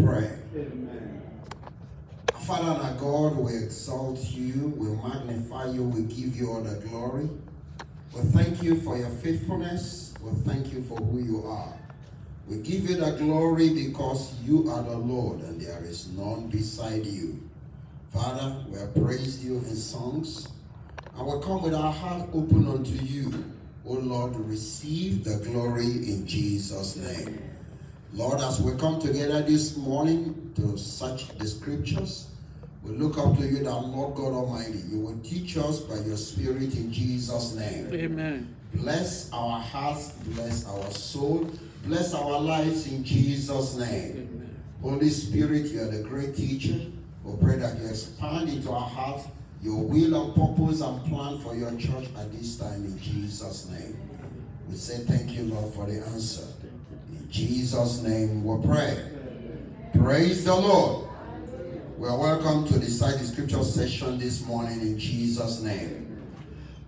pray. Amen. Our Father and our God, we exalt you, we magnify you, we give you all the glory. We thank you for your faithfulness. We thank you for who you are. We give you the glory because you are the Lord and there is none beside you. Father, we have praised you in songs and we come with our heart open unto you. O Lord, receive the glory in Jesus' name. Lord, as we come together this morning to search the scriptures, we look up to you, that Lord God Almighty, you will teach us by your Spirit in Jesus' name. Amen. Bless our hearts, bless our soul, bless our lives in Jesus' name. Amen. Holy Spirit, you are the great teacher. We pray that you expand into our hearts your will and purpose and plan for your church at this time in Jesus' name. We say thank you, Lord, for the answer. In Jesus' name we pray. Praise the Lord. We are welcome to the Cite the Scripture session this morning in Jesus' name.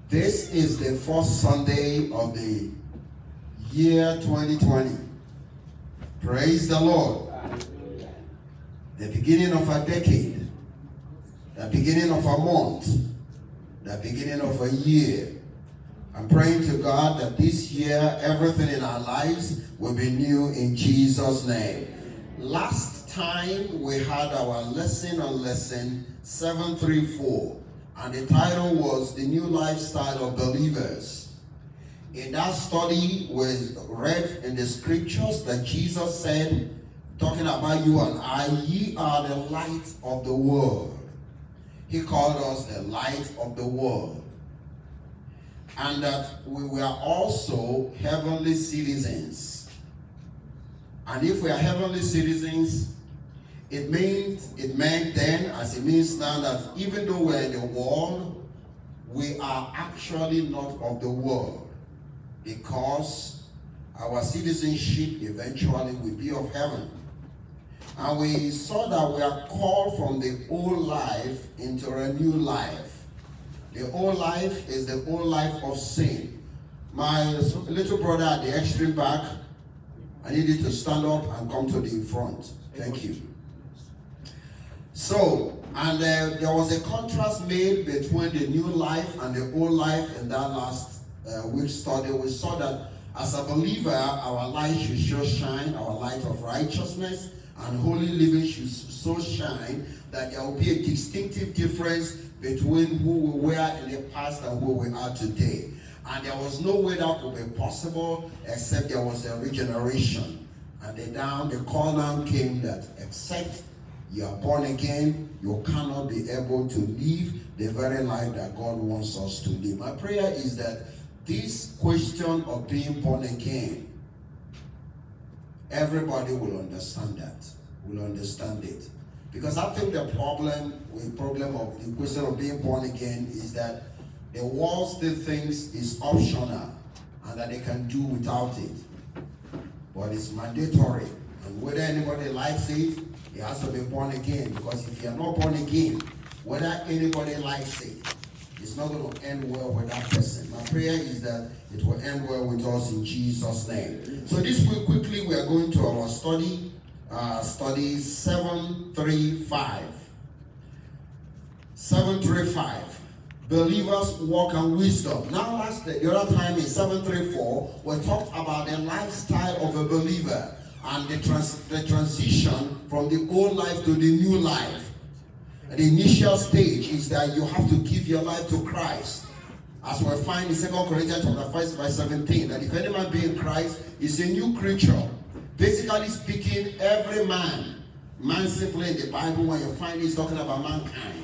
This is the first Sunday of the year 2020. Praise the Lord. The beginning of a decade. The beginning of a month. The beginning of a year. I'm praying to God that this year, everything in our lives will be new in Jesus' name. Last time we had our lesson on lesson 734, and the title was The New Lifestyle of Believers. In that study, we read in the scriptures that Jesus said, talking about you and I, ye are the light of the world. He called us the light of the world. And that we were also heavenly citizens. And if we are heavenly citizens, it meant then, as it means now, that even though we're in the world, we are actually not of the world, because our citizenship eventually will be of heaven. And we saw that we are called from the old life into a new life. The old life is the old life of sin. My little brother at the extreme back, I need you to stand up and come to the front. Thank you. So, and there was a contrast made between the new life and the old life in that last week's study. We saw that as a believer, our light should so shine, our light of righteousness and holy living should so shine that there will be a distinctive difference between who we were in the past and who we are today. And there was no way that could be possible except there was a regeneration. And the call now came that except you are born again, you cannot be able to live the very life that God wants us to live. My prayer is that this question of being born again, everybody will understand that, will understand it. Because I think the problem of the question of being born again is that the world still thinks it's optional and that they can do without it. But it's mandatory. And whether anybody likes it, he has to be born again. Because if you're not born again, whether anybody likes it, it's not going to end well with that person. My prayer is that it will end well with us in Jesus' name. So this week, quickly, we are going to our study 735. 735. Believers walk in wisdom. Now, the other time in 734, we talked about the lifestyle of a believer and the transition from the old life to the new life. The initial stage is that you have to give your life to Christ. As we find in 2 Corinthians chapter 5, verse 17, that if any man be in Christ, is a new creature. Basically speaking, every man simply in the Bible, when you find it's talking about mankind,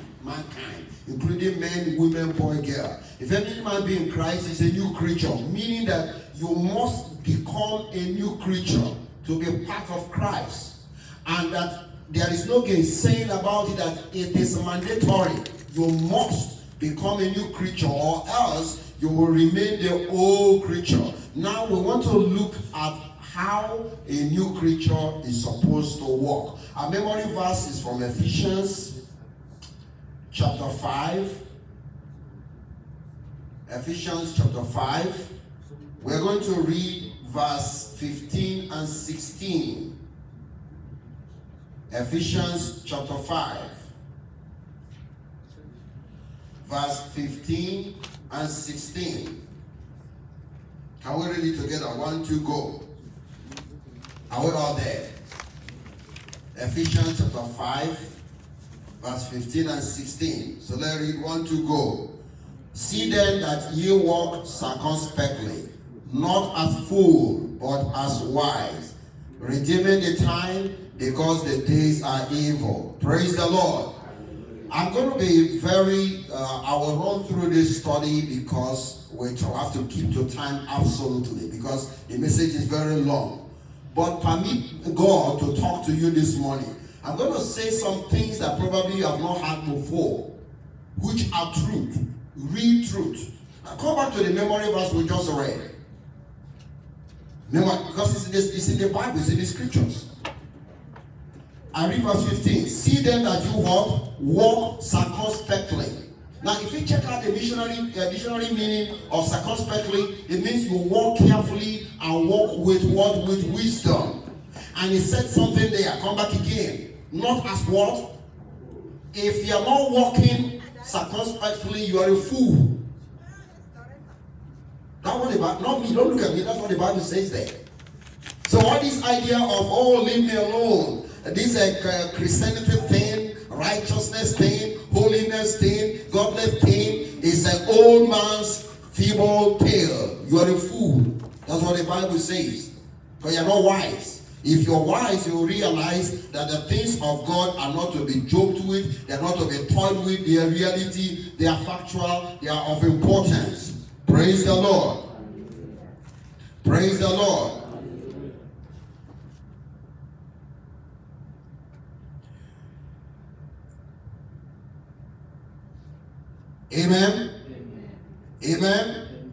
including men, women, boy, girl. If any man be in Christ, is a new creature, meaning that you must become a new creature to be part of Christ. And that there is no saying about it, that it is mandatory. You must become a new creature, or else you will remain the old creature. Now we want to look at how a new creature is supposed to walk. Our memory verse is from Ephesians chapter 5. Ephesians chapter 5. We're going to read verse 15 and 16. Ephesians chapter 5, verse 15 and 16. Can we read it together? 1, 2, go. Are we all there? Ephesians chapter 5, verse 15 and 16. So let's read 1, 2, go. See then that ye walk circumspectly, not as fools, but as wise, redeeming the time, because the days are evil. Praise the Lord. I'm going to be I will run through this study because we have to keep to time absolutely, because the message is very long. But permit God to talk to you this morning. I'm going to say some things that probably you have not heard before, which are truth, real truth. Now come back to the memory verse we just read. Remember, because it's in the Bible, it's in the scriptures. I read verse 15. See then that you walk circumspectly. Now, if you check out the dictionary meaning of circumspectly, it means you walk carefully and walk with what? With wisdom. And he said something there. Come back again. Not as what? If you are not walking circumspectly, you are a fool. That's what the Bible, not me, don't look at me, that's what the Bible says there. So all this idea of, oh, leave me alone, this Christianity thing, righteousness thing, holiness thing, godless thing, is an old man's feeble tale. You are a fool. That's what the Bible says. Because you're not wise. If you're wise, you realize that the things of God are not to be joked with, they're not to be toyed with, they are reality, they are factual, they are of importance. Praise the Lord. Praise the Lord. Amen. Amen. Amen.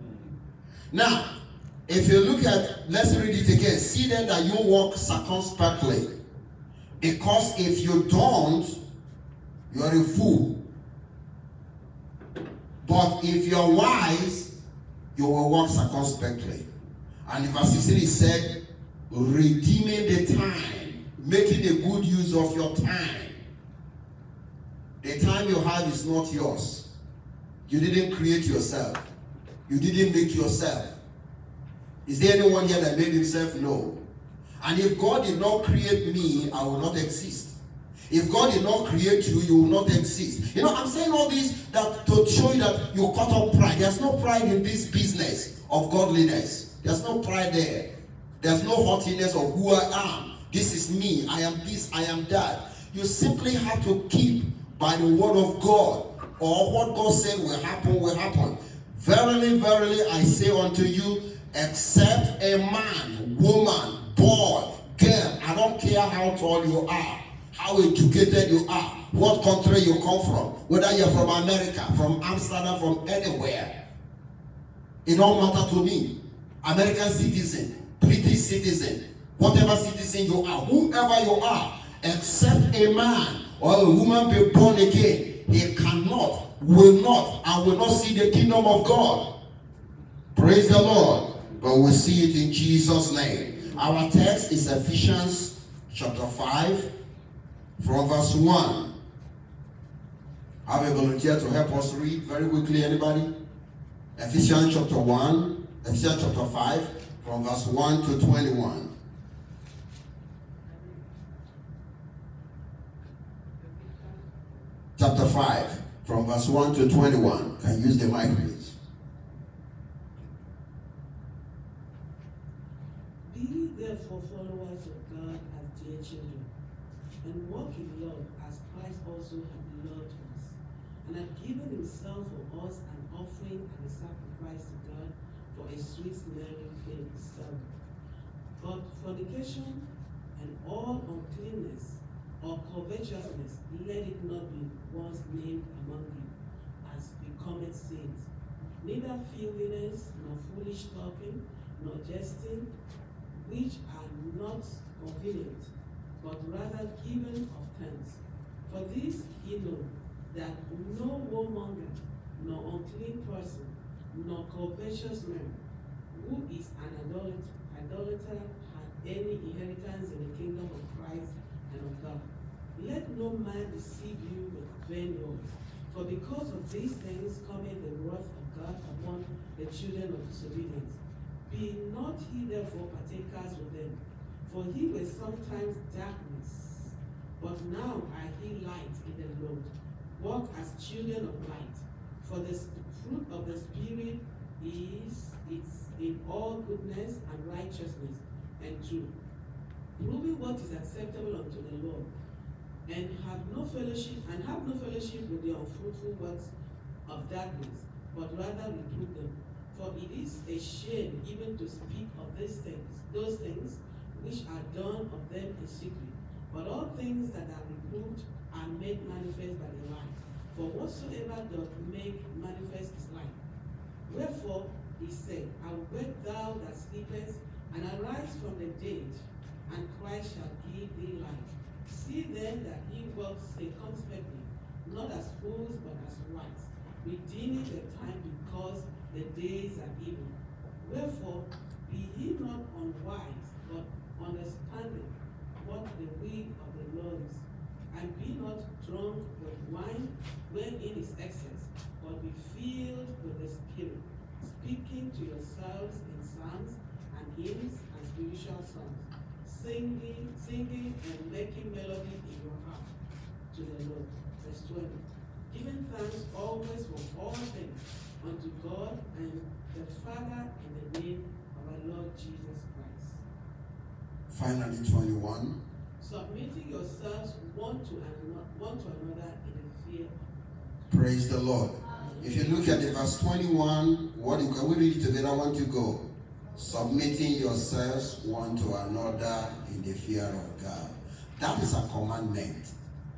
Now, if you look at, let's read it again. See then that you walk circumspectly. Because if you don't, you are a fool. But if you're wise, you will walk circumspectly. And in verse 16 it said, redeeming the time, making a good use of your time. The time you have is not yours. You didn't create yourself. You didn't make yourself. Is there anyone here that made himself? No. And if God did not create me, I will not exist. If God did not create you, you will not exist. You know, I'm saying all this that to show you that you cut off pride. There's no pride in this business of godliness. There's no pride there. There's no haughtiness of who I am. This is me. I am this. I am that. You simply have to keep by the word of God. Or what God said will happen, will happen. Verily, verily, I say unto you, except a man, woman, boy, girl, I don't care how tall you are, how educated you are, what country you come from, whether you're from America, from Amsterdam, from anywhere. It don't matter to me. American citizen, British citizen, whatever citizen you are, whoever you are, except a man or a woman be born again, he cannot, will not, and will not see the kingdom of God. Praise the Lord. But we'll see it in Jesus' name. Our text is Ephesians chapter 5 from verse 1. Have a volunteer to help us read very quickly, anybody? Ephesians chapter 5 from verse 1 to 21. Chapter 5 from verse 1 to 21. Can you use the mic, please? Be therefore followers of God as dear children, and walk in love as Christ also hath loved us, and hath given himself for us an offering and a sacrifice to God for a sweet-smelling savor. But fornication and all uncleanness or covetousness, let it not be once named among you, as becometh saints. Neither filthiness, nor foolish talking, nor jesting, which are not convenient, but rather given of thanks. For this ye know, that no warmonger, nor unclean person, nor covetous man, who is an idolater, hath any inheritance in the kingdom of Christ and of God. let no man deceive you with vain words. For because of these things cometh the wrath of God upon the children of disobedience. Be not ye therefore partakers with them. For he was sometimes darkness, but now are ye light in the Lord. Walk as children of light. For the fruit of the Spirit is in all goodness and righteousness and truth, proving what is acceptable unto the Lord, and have no fellowship with the unfruitful works of darkness, but rather reprove them. For it is a shame even to speak of those things which are done of them in secret. But all things that are reproved are made manifest by the light. For whatsoever doth make manifest is light. Wherefore he said, Awake thou that sleepest, and arise from the dead, and Christ shall give thee light. See then that ye walk circumspectly, not as fools, but as wise, redeeming the time, because the days are evil. Wherefore, be ye not unwise, but understanding what the will of the Lord is. And be not drunk with wine, wherein is excess, but be filled with the Spirit, speaking to yourselves in psalms and hymns and spiritual songs, singing and making melody in your heart to the Lord. Verse 20. Giving thanks always for all things unto God and the Father in the name of our Lord Jesus Christ. Finally, 21. Submitting yourselves one to another in the fear of God. Praise the Lord. If you look at the verse 21, can we read it together? 1 to go. Submitting yourselves one to another in the fear of God. That is a commandment.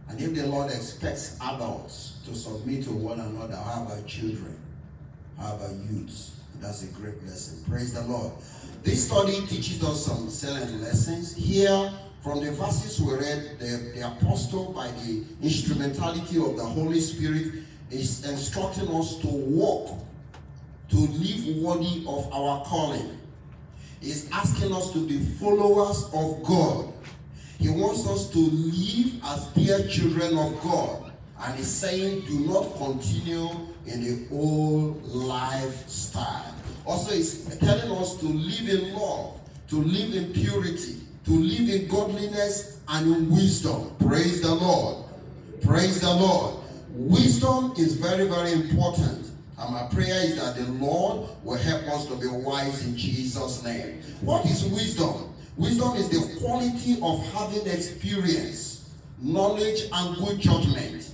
And if the Lord expects adults to submit to one another, how about children? How about youths? That's a great lesson. Praise the Lord. This study teaches us some excellent lessons. Here, from the verses we read, the apostle, by the instrumentality of the Holy Spirit, is instructing us to walk, to live worthy of our calling. He's asking us to be followers of God. He wants us to live as dear children of God. And he's saying, do not continue in the old lifestyle. Also, he's telling us to live in love, to live in purity, to live in godliness and in wisdom. Praise the Lord. Praise the Lord. Wisdom is very, very important. And my prayer is that the Lord will help us to be wise in Jesus' name. What is wisdom? Wisdom is the quality of having experience, knowledge, and good judgment.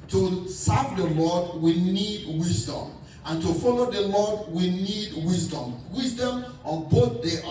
To serve the Lord, we need wisdom. And to follow the Lord, we need wisdom. Wisdom on both the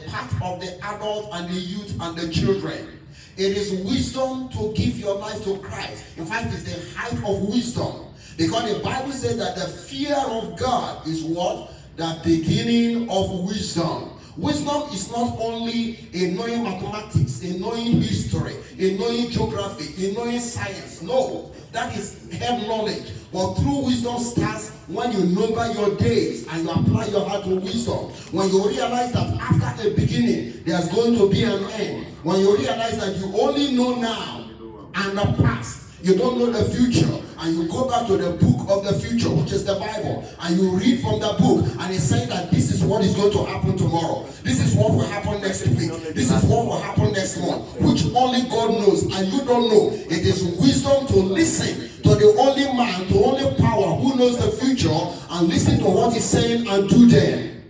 part of the adult and the youth and the children. It is wisdom to give your life to Christ. In fact, it's the height of wisdom. Because the Bible says that the fear of God is what? The beginning of wisdom. Wisdom is not only in knowing mathematics, in knowing history, in knowing geography, in knowing science. No, that is head knowledge. But true wisdom starts when you number your days and you apply your heart to wisdom. When you realize that after a beginning, there's going to be an end. When you realize that you only know now and the past, you don't know the future, and you go back to the book of the future, which is the Bible, and you read from the book, and it's saying that this is what is going to happen tomorrow. This is what will happen next week. This is what will happen next month, which only God knows, and you don't know. It is wisdom to listen to the only man, to only power who knows the future, and listen to what he's saying and do them.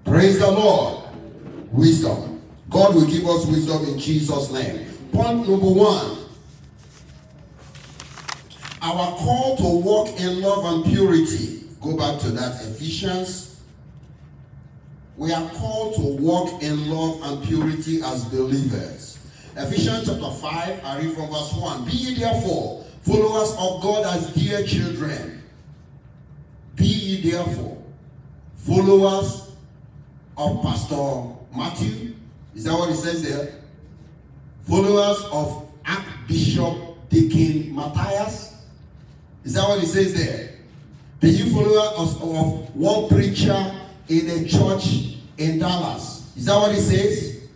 Praise the Lord. Wisdom. God will give us wisdom in Jesus' name. Point number 1. Our call to walk in love and purity. Go back to that, Ephesians. We are called to walk in love and purity as believers. Ephesians chapter 5, I read from verse 1. Be ye therefore followers of God as dear children. Be ye therefore followers of Pastor Matthew. Is that what it says there? Followers of Archbishop Deacon Matthias. Is that what it says there? Be you followers of one preacher in a church in Dallas. Is that what it says?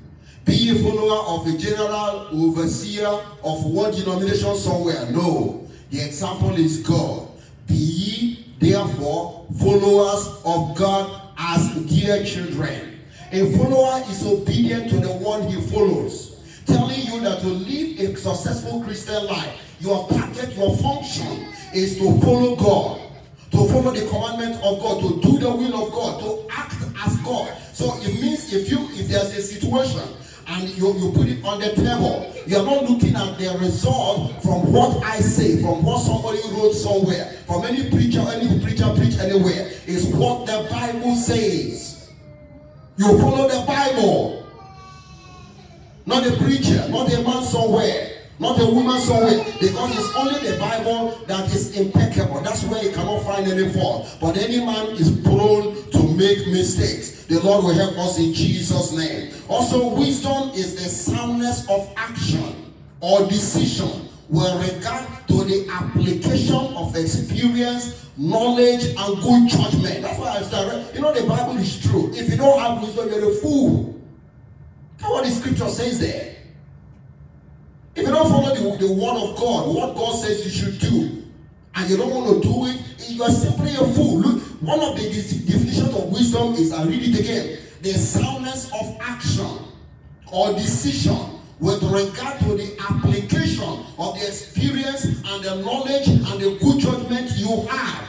Be a follower of a general overseer of one denomination somewhere. No. The example is God. Be ye therefore followers of God as dear children. A follower is obedient to the one he follows, telling you that to live a successful Christian life, your target, your function is to follow God, to follow the commandment of God, to do the will of God, to act as God. So it means if there's a situation and you put it on the table, you're not looking at the result from what I say, from what somebody wrote somewhere, from any preacher preach anywhere. It's what the Bible says. You follow the Bible, not a preacher, not a man somewhere, not a woman somewhere, because it's only the Bible that is impeccable. That's where you cannot find any fault. But any man is prone to make mistakes. The Lord will help us in Jesus' name. Also, wisdom is the soundness of action or decision with regard to the application of experience, knowledge, and good judgment. That's why I started. You know, the Bible is true. If you don't have wisdom, you're a fool. That's what the scripture says there. If you don't follow the word of God, what God says you should do, and you don't want to do it, you are simply a fool. Look, one of the definitions of wisdom is, I read it again, the soundness of action or decision with regard to the application of the experience and the knowledge and the good judgment you have.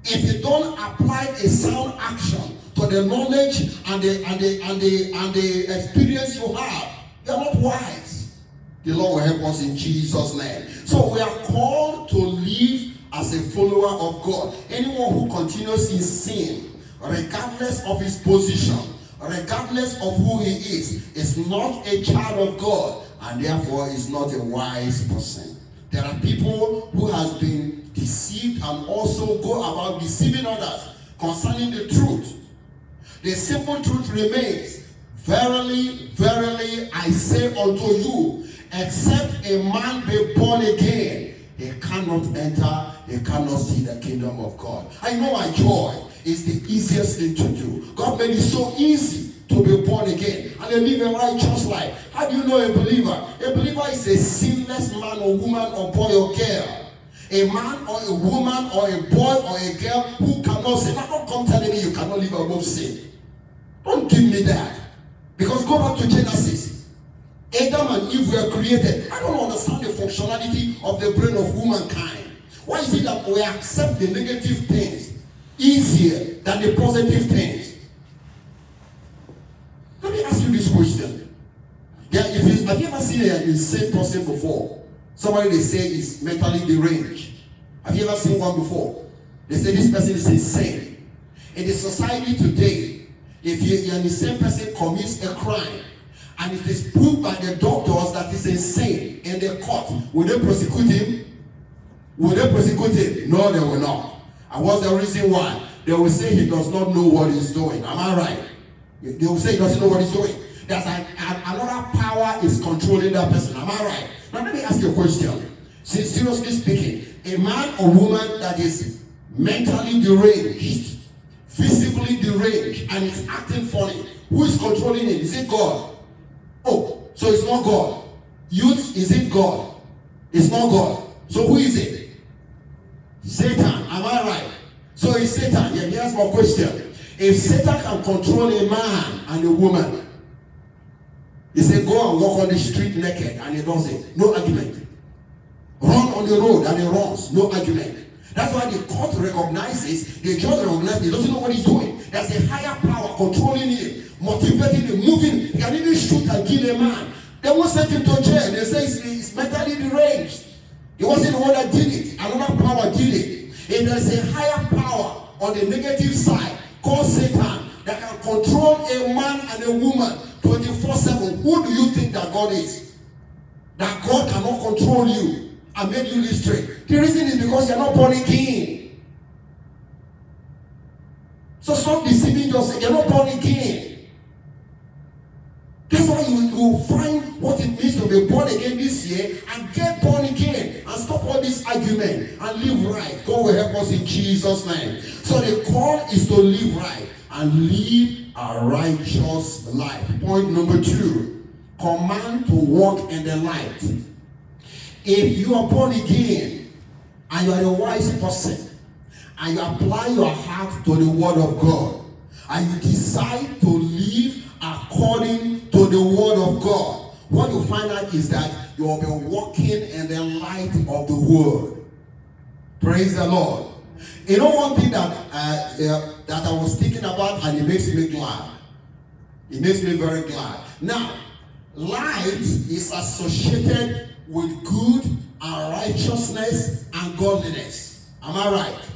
If you don't apply a sound action to the knowledge and the experience you have, you are not wise. The Lord will help us in Jesus' name. So we are called to live as a follower of God. Anyone who continues in sin, regardless of his position, regardless of who he is not a child of God, and therefore is not a wise person. There are people who has been deceived and also go about deceiving others concerning the truth. The simple truth remains, verily, verily, I say unto you, except a man be born again, he cannot enter, he cannot see the kingdom of God. I know my joy is the easiest thing to do. God made it so easy to be born again and to live a righteous life. How do you know a believer? A believer is a sinless man or woman or boy or girl. A man or a woman or a boy or a girl who cannot sin. Now don't come telling me you cannot live above sin. Don't give me that. Because go back to Genesis. Adam and Eve were created. I don't understand the functionality of the brain of womankind. Why is it that we accept the negative things easier than the positive things? Let me ask you this question. Have you ever seen an insane person before? Somebody they say is mentally deranged. Have you ever seen one before? They say this person is insane. In the society today, if an insane person commits a crime, and it is proved by the doctors that he's insane in the court, will they prosecute him? Will they prosecute him? No, they will not. And what's the reason why? They will say he does not know what he's doing. Am I right? They will say he doesn't know what he's doing. There's another power is controlling that person. Am I right? Now let me ask you a question. Seriously speaking, a man or woman that is mentally deranged, physically deranged, and is acting funny, who is controlling him? Is it God? Oh, so it's not God. Youth, is it God? It's not God. So who is it? Satan. Am I right? So it's Satan. Yeah, here's my question. If Satan can control a man and a woman, he said go and walk on the street naked, and he does it. No argument. Run on the road and he runs. No argument. That's why the court recognizes, the judge recognizes, he doesn't know what he's doing. There's a higher power controlling him, motivating him, moving. He can even shoot and kill a man. They won't send him to jail. They say he's mentally deranged. He wasn't the one that did it. Another power did it. And there's a higher power on the negative side called Satan that can control a man and a woman 24/7. Who do you think that God is? That God cannot control you and make you live straight. The reason is because you're not born again. So stop deceiving yourself. You're not born again. That's why you will find what it means to be born again this year and get born again and stop all this argument and live right. God will help us in Jesus' name. So the call is to live right and live a righteous life. Point number 2. command to walk in the light. If you are born again and you are a wise person and you apply your heart to the word of God and you decide to live according to the word of God, what you find out is that you will be walking in the light of the word. Praise the Lord. You know one thing that I was thinking about, and it makes me glad. It makes me very glad. Now, light is associated with good and righteousness and godliness. Am I right?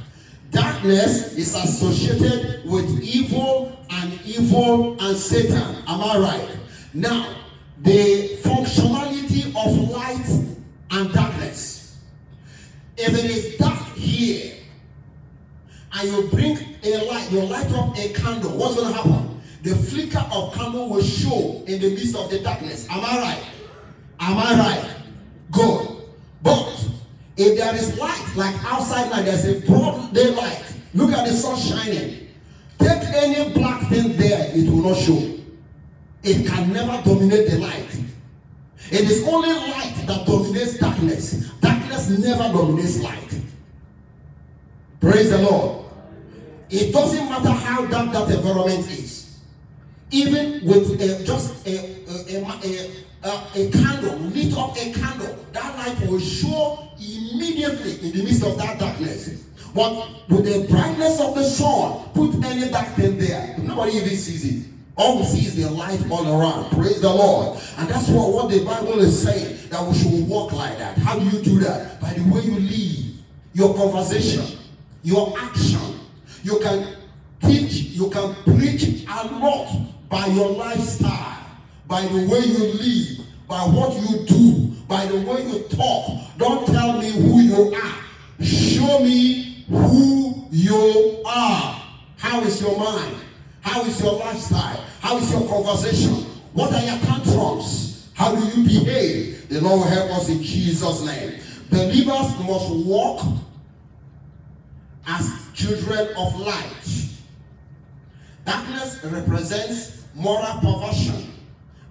Darkness is associated with evil and Satan. Am I right? Now, the functionality of light and darkness. If it is dark here, and you bring a light, you light up a candle, what's going to happen? The flicker of candle will show in the midst of the darkness. Am I right? Am I right? Good. But if there is light, like outside now, there's a broad daylight. Look at the sun shining. Take any black thing there, it will not show. It can never dominate the light. It is only light that dominates darkness. Darkness never dominates light. Praise the Lord. It doesn't matter how dark that environment is. Even with just a candle, lit up a candle, that light will show immediately in the midst of that darkness. But with the brightness of the sun, put any dark thing there, nobody even sees it. All we see is the light all around. Praise the Lord. And that's what the Bible is saying, that we should walk like that. How do you do that? By the way you live, your conversation, your action. You can teach, you can preach a lot by your lifestyle, by the way you live, by what you do, by the way you talk. Don't tell me who you are. Show me who you are. How is your mind? How is your lifestyle? How is your conversation? What are your tantrums? How do you behave? The Lord will help us in Jesus' name. Believers must walk as children of light. Darkness represents moral perversion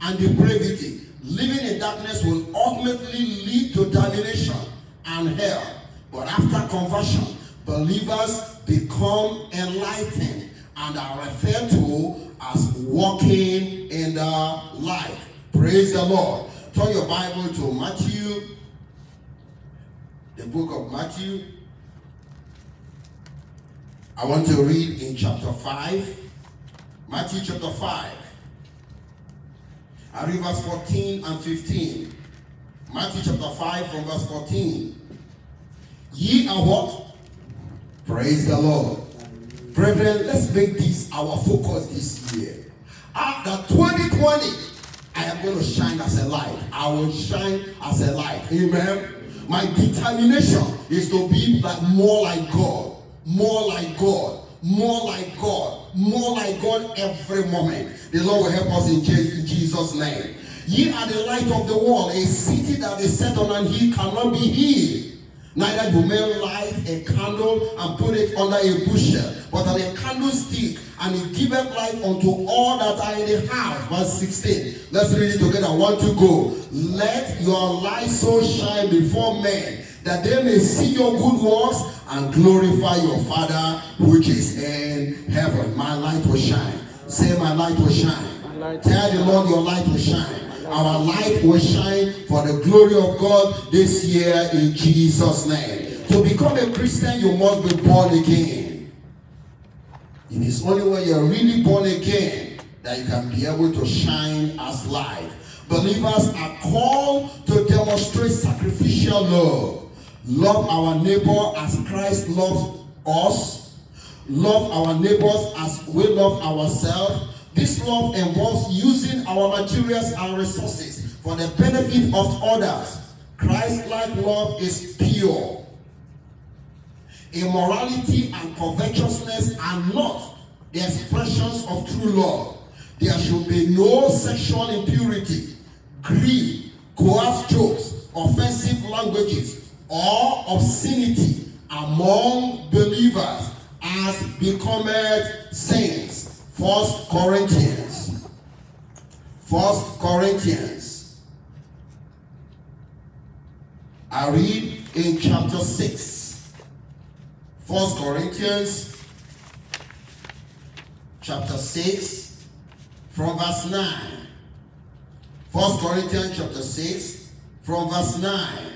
and depravity. Living in darkness will ultimately lead to damnation and hell. But after conversion, believers become enlightened and are referred to as walking in the light. Praise the Lord. Turn your Bible to Matthew, the book of Matthew. I want to read in chapter 5. Matthew chapter 5. I read verse 14 and 15. Matthew chapter 5 from verse 14. Ye are what? Praise the Lord. Brethren, let's make this our focus this year. After 2020, I am going to shine as a light. I will shine as a light. Amen. My determination is to be more like God. More like God. More like God. More like God every moment. The Lord will help us in Jesus' name. Ye are the light of the world. A city that is set on an hill cannot be hid. Neither do men light a candle and put it under a bushel, but on a candlestick, and it giveth light unto all that are in the house. Verse 16. Let's read it together. 1, 2, go. Let your light so shine before men, that they may see your good works and glorify your Father which is in heaven. My light will shine. Say, my light will shine. Tell the Lord your light will shine. Our light will shine for the glory of God this year in Jesus' name. To become a Christian, you must be born again. It is only when you're really born again that you can be able to shine as light. Believers are called to demonstrate sacrificial love. Love our neighbor as Christ loves us. Love our neighbors as we love ourselves. This love involves using our materials and resources for the benefit of others. Christ-like love is pure. Immorality and covetousness are not the expressions of true love. There should be no sexual impurity, greed, coarse jokes, offensive languages, or obscenity among believers as becometh saints. 1 Corinthians I read in chapter 6. 1 Corinthians chapter 6 from verse 9. 1 Corinthians chapter 6 from verse 9.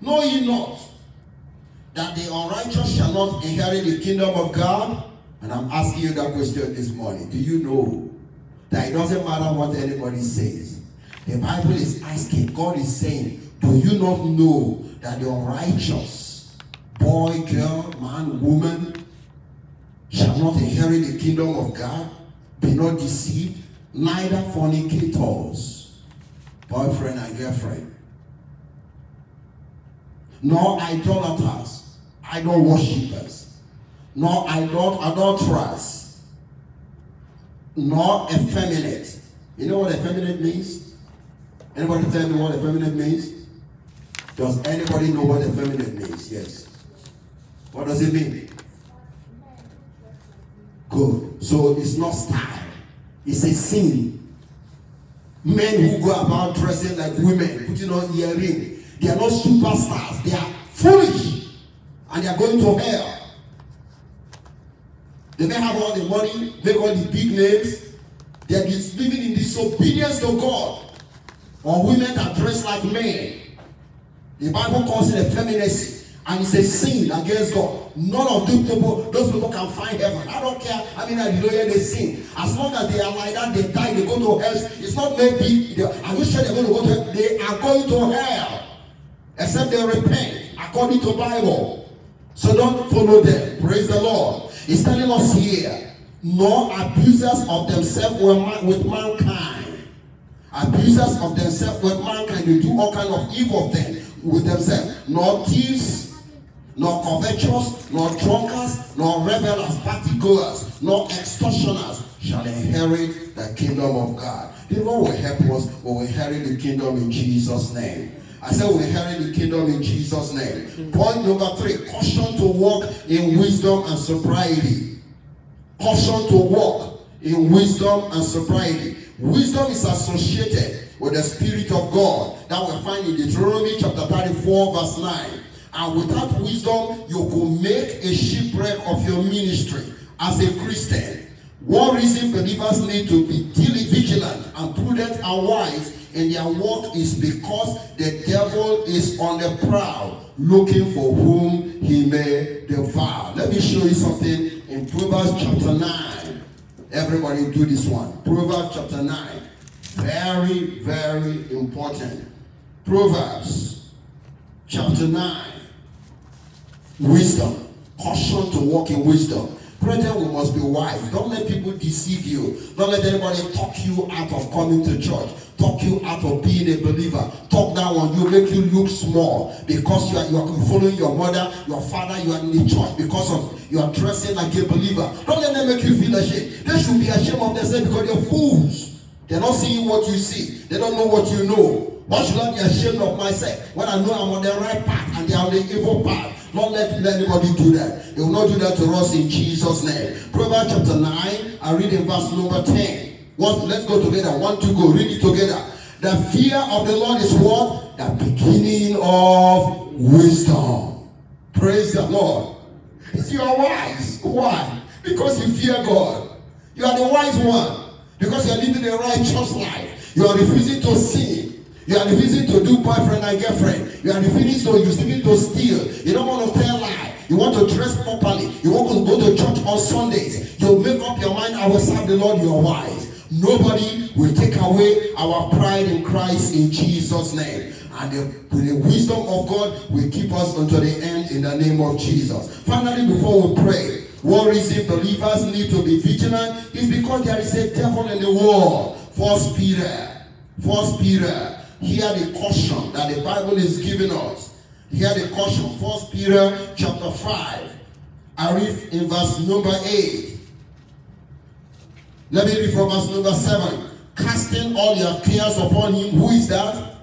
Know ye not that the unrighteous shall not inherit the kingdom of God? And I'm asking you that question this morning. Do you know that it doesn't matter what anybody says? The Bible is asking, God is saying, do you not know that the unrighteous, boy, girl, man, woman, shall not inherit the kingdom of God? Be not deceived, neither fornicators, boyfriend and girlfriend, nor idolaters, idol worshippers, nor adulterers, nor effeminate. You know what effeminate means? Anybody tell me what effeminate means? Does anybody know what effeminate means? Yes. What does it mean? Good. So it's not style. It's a sin. Men who go about dressing like women, putting on earrings, they are not superstars. They are foolish. And they are going to hell. They may have all the money, make all the big names. They are living in disobedience to God. Or women that dress like men. The Bible calls it effeminacy. And it's a sin against God. None of those people can find heaven. I don't care. I mean, I don't hear they sin. As long as they are like that, they die, they go to hell. It's not maybe. Are you sure they're going to go to hell? They are going to hell. Except they repent according to the Bible. So don't follow them. Praise the Lord. He's telling us here, nor abusers of themselves with mankind. Abusers of themselves with mankind. They do all kind of evil things with themselves. Nor thieves, nor covetous, nor drunkards, nor revelers, partygoers, nor extortioners shall inherit the kingdom of God. The Lord will help us. We will inherit the kingdom in Jesus' name. I said we inherit the kingdom in Jesus' name. Point number 3, caution to walk in wisdom and sobriety. Caution to walk in wisdom and sobriety. Wisdom is associated with the Spirit of God. That we find in Deuteronomy chapter 34 verse 9. And without wisdom, you could make a shipwreck of your ministry as a Christian. One reason believers need to be vigilant and prudent and wise in their work is because the devil is on the prowl, looking for whom he may devour. Let me show you something in Proverbs chapter 9. Everybody do this one. Proverbs chapter 9. Very, very important. Proverbs chapter 9. Wisdom. Caution to walk in wisdom. Brethren, we must be wise. Don't let people deceive you. Don't let anybody talk you out of coming to church. Talk you out of being a believer. Talk down on you, make you look small because you are following your mother, your father, you are in the church because of you are dressing like a believer. Don't let them make you feel ashamed. They should be ashamed of themselves because they're fools. They're not seeing what you see. They don't know what you know. Why should I be ashamed of myself when I know I'm on the right path and they are on the evil path? Not let anybody do that. They will not do that to us in Jesus' name. Proverbs chapter 9, I read in verse number 10. Let's go together. 1, 2, go. Read it together. The fear of the Lord is what? The beginning of wisdom. Praise the Lord. You are wise. Why? Because you fear God. You are the wise one. Because you are living a righteous life. You are refusing to sin. You are refusing to do boyfriend and girlfriend. You are refusing to steal. You don't want to tell lie. You want to dress properly. You want to go to church on Sundays. You make up your mind, I will serve the Lord. You are wise. Nobody will take away our pride in Christ in Jesus' name. And the wisdom of God will keep us until the end in the name of Jesus. Finally, before we pray, one reason believers need to be vigilant is because there is a devil in the world. 1 Peter. Hear the caution that the Bible is giving us. Hear the caution. 1 Peter chapter 5. I read in verse number 8. Let me read from verse number 7. Casting all your cares upon him. Who is that?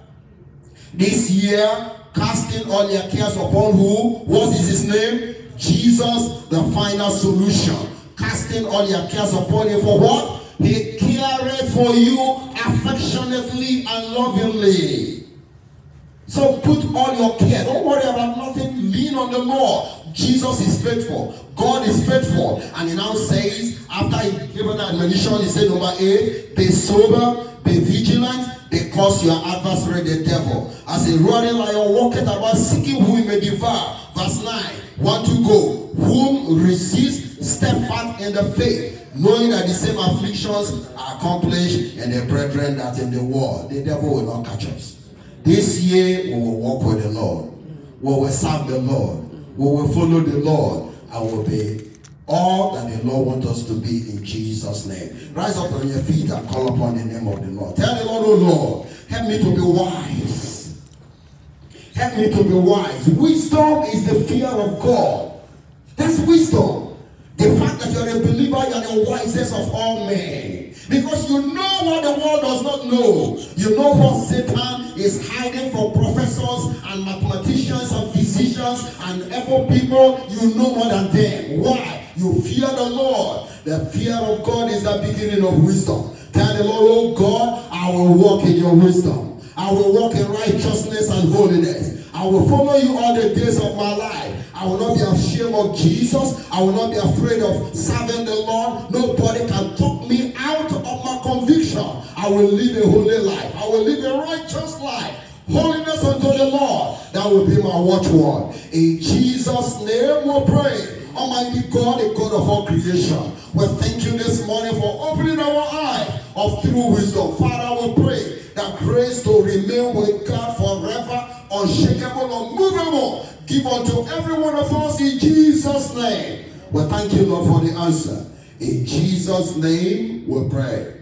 This year, casting all your cares upon who? What is his name? Jesus, the final solution. Casting all your cares upon him for what? He cared for you affectionately and lovingly. So put all your care. Don't worry about nothing. Lean on the Lord. Jesus is faithful. God is faithful. And he now says, after he gave an admonition, he said, number 8, be sober, be vigilant, because your adversary, the devil, as a roaring lion, walketh about seeking whom he may devour. Verse 9, 1 to go. Whom resist, steadfast in the faith, knowing that the same afflictions are accomplished in the brethren that in the world. The devil will not catch us. This year we will walk with the Lord. We will serve the Lord. We will follow the Lord. And will be all that the Lord wants us to be in Jesus' name. Rise up on your feet and call upon the name of the Lord. Tell the Lord, oh Lord, help me to be wise. Help me to be wise. Wisdom is the fear of God. That's wisdom. The fact that you're a believer, you're the wisest of all men. Because you know what the world does not know. You know what Satan is hiding from professors and mathematicians and physicians and evil people. You know more than them. Why? You fear the Lord. The fear of God is the beginning of wisdom. Tell the Lord, oh God, I will walk in your wisdom. I will walk in righteousness and holiness. I will follow you all the days of my life. I will not be ashamed of Jesus. I will not be afraid of serving the Lord. Nobody can talk me out of my conviction. I will live a holy life. I will live a righteous life. Holiness unto the Lord. That will be my watchword. In Jesus' name we pray. Almighty God, the God of all creation, we thank you this morning for opening our eyes of true wisdom. Father, we pray that grace to remain with God forever, unshakable, unmovable, give unto every one of us in Jesus' name. We thank you, Lord, for the answer. In Jesus' name we pray.